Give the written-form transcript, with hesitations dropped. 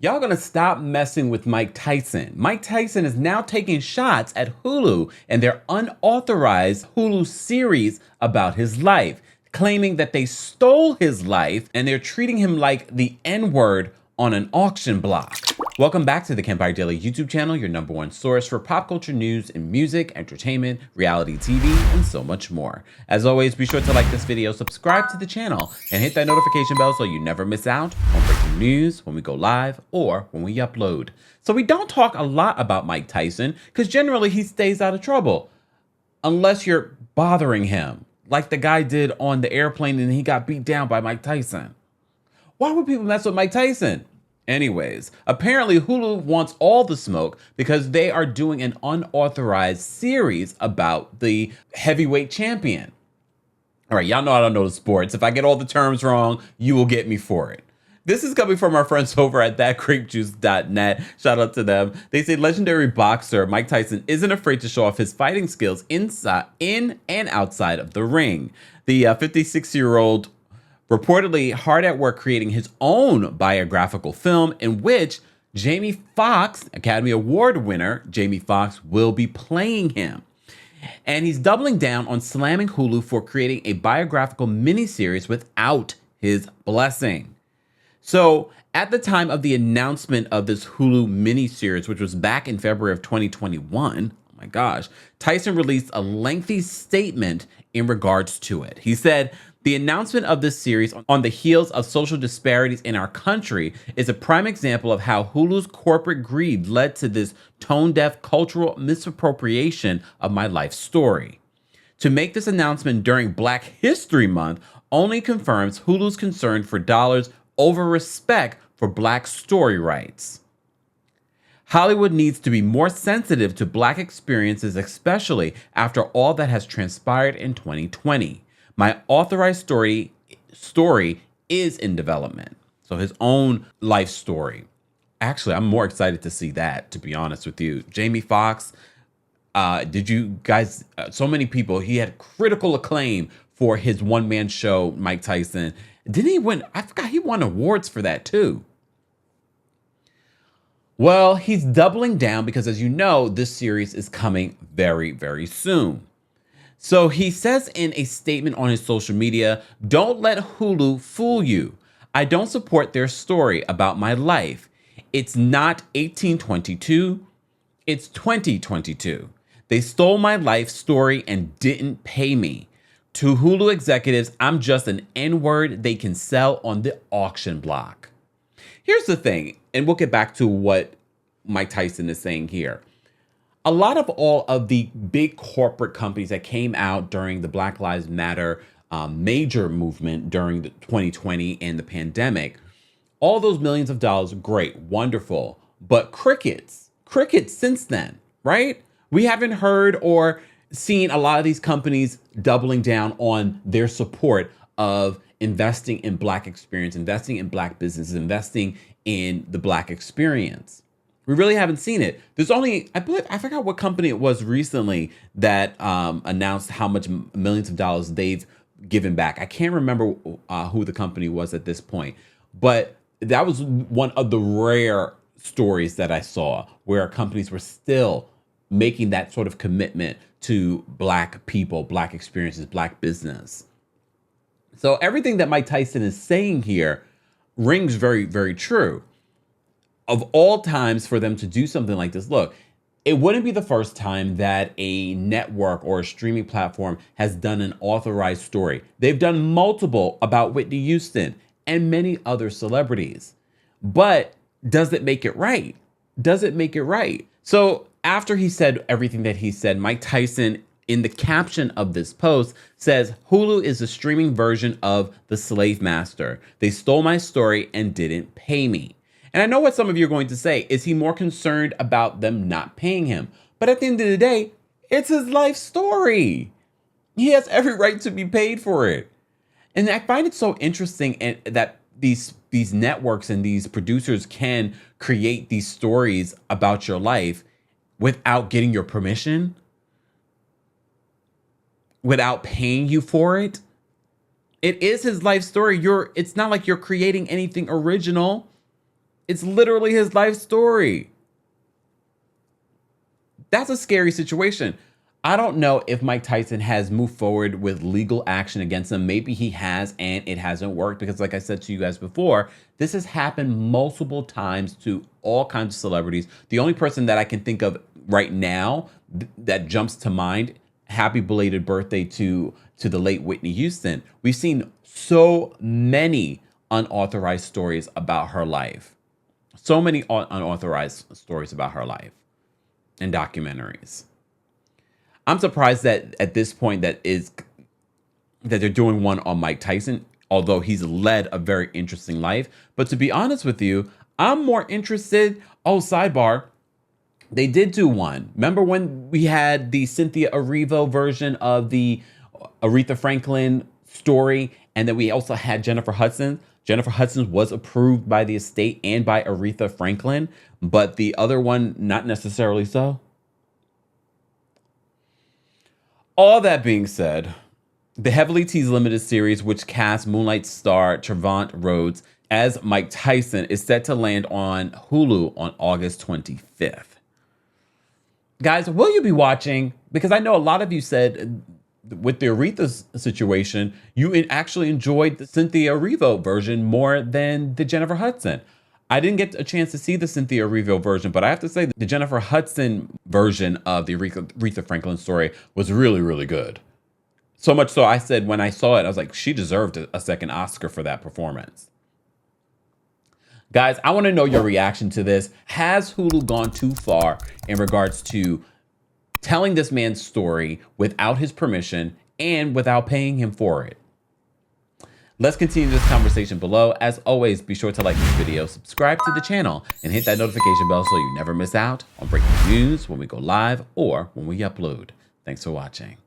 Y'all gonna stop messing with Mike Tyson. Mike Tyson is now taking shots at Hulu and their unauthorized Hulu series about his life, claiming that they stole his life and they're treating him like the N-word on an auction block. Welcome back to the Kempire Daily YouTube channel, your #1 source for pop culture news and music, entertainment, reality TV, and so much more. As always, be sure to like this video, subscribe to the channel, and hit that notification bell so you never miss out on breaking news when we go live or when we upload. So we don't talk a lot about Mike Tyson because generally he stays out of trouble unless you're bothering him, like the guy did on the airplane and he got beat down by Mike Tyson. Why would people mess with Mike Tyson? Anyways, apparently Hulu wants all the smoke because they are doing an unauthorized series about the heavyweight champion. All right, y'all know I don't know the sports. If I get all the terms wrong, you will get me for it. This is coming from our friends over at thatgrapejuice.net. Shout out to them. They say legendary boxer Mike Tyson isn't afraid to show off his fighting skills in and outside of the ring. The 56-year-old reportedly hard at work creating his own biographical film in which Jamie Foxx, Academy Award winner Jamie Foxx, will be playing him. And he's doubling down on slamming Hulu for creating a biographical miniseries without his blessing. So at the time of the announcement of this Hulu miniseries, which was back in February of 2021, oh my gosh, Tyson released a lengthy statement in regards to it. He said, "The announcement of this series on the heels of social disparities in our country is a prime example of how Hulu's corporate greed led to this tone-deaf cultural misappropriation of my life story. To make this announcement during Black History Month only confirms Hulu's concern for dollars over respect for Black story rights. Hollywood needs to be more sensitive to Black experiences, especially after all that has transpired in 2020. My authorized story is in development." So his own life story. Actually, I'm more excited to see that, to be honest with you. Jamie Foxx, did you guys, so many people, he had critical acclaim for his one-man show, Mike Tyson. Didn't he win? I forgot he won awards for that too. Well, he's doubling down because, as you know, this series is coming very, very soon. So he says in a statement on his social media, "Don't let Hulu fool you. I don't support their story about my life. It's not 1822. It's 2022. They stole my life story and didn't pay me. To Hulu executives, I'm just an N-word they can sell on the auction block." Here's the thing, and we'll get back to what Mike Tyson is saying here. A lot of all of the big corporate companies that came out during the Black Lives Matter major movement during the 2020 and the pandemic, all those millions of dollars, great, wonderful, but crickets since then, right? We haven't heard or seen a lot of these companies doubling down on their support of investing in Black experience, investing in Black businesses, investing in the Black experience. We really haven't seen it. There's only, I forgot what company it was recently that announced how much millions of dollars they've given back. I can't remember who the company was at this point, but that was one of the rare stories that I saw where companies were still making that sort of commitment to Black people, Black experiences, Black business. So everything that Mike Tyson is saying here rings very, very true. Of all times for them to do something like this, look, it wouldn't be the first time that a network or a streaming platform has done an authorized story. They've done multiple about Whitney Houston and many other celebrities. But does it make it right? Does it make it right? So after he said everything that he said, Mike Tyson, in the caption of this post, says, "Hulu is the streaming version of The Slave Master. They stole my story and didn't pay me." And I know what some of you are going to say. Is he more concerned about them not paying him? But at the end of the day, it's his life story. He has every right to be paid for it. And I find it so interesting that these networks and these producers can create these stories about your life without getting your permission, without paying you for it. It is his life story. It's not like you're creating anything original. It's literally his life story. That's a scary situation. I don't know if Mike Tyson has moved forward with legal action against him. Maybe he has and it hasn't worked because, like I said to you guys before, this has happened multiple times to all kinds of celebrities. The only person that I can think of right now that jumps to mind, happy belated birthday to the late Whitney Houston. We've seen so many unauthorized stories about her life. So many unauthorized stories about her life and documentaries. I'm surprised that at this point that they're doing one on Mike Tyson, although he's led a very interesting life. But to be honest with you, I'm more interested. Oh, sidebar. They did do one. Remember when we had the Cynthia Erivo version of the Aretha Franklin story, and then we also had Jennifer Hudson? Jennifer Hudson was approved by the estate and by Aretha Franklin, but the other one, not necessarily so. All that being said, the heavily teased limited series, which cast Moonlight star Trevante Rhodes as Mike Tyson, is set to land on Hulu on August 25th. Guys, will you be watching? Because I know a lot of you said with the Aretha situation, you actually enjoyed the Cynthia Erivo version more than the Jennifer Hudson. I didn't get a chance to see the Cynthia Erivo version, but I have to say the Jennifer Hudson version of the Aretha Franklin story was really, really good. So much so I said when I saw it, I was like, she deserved a second Oscar for that performance. Guys, I want to know your reaction to this. Has Hulu gone too far in regards to telling this man's story without his permission and without paying him for it? Let's continue this conversation below. As always, be sure to like this video, subscribe to the channel, and hit that notification bell so you never miss out on breaking news when we go live or when we upload. Thanks for watching.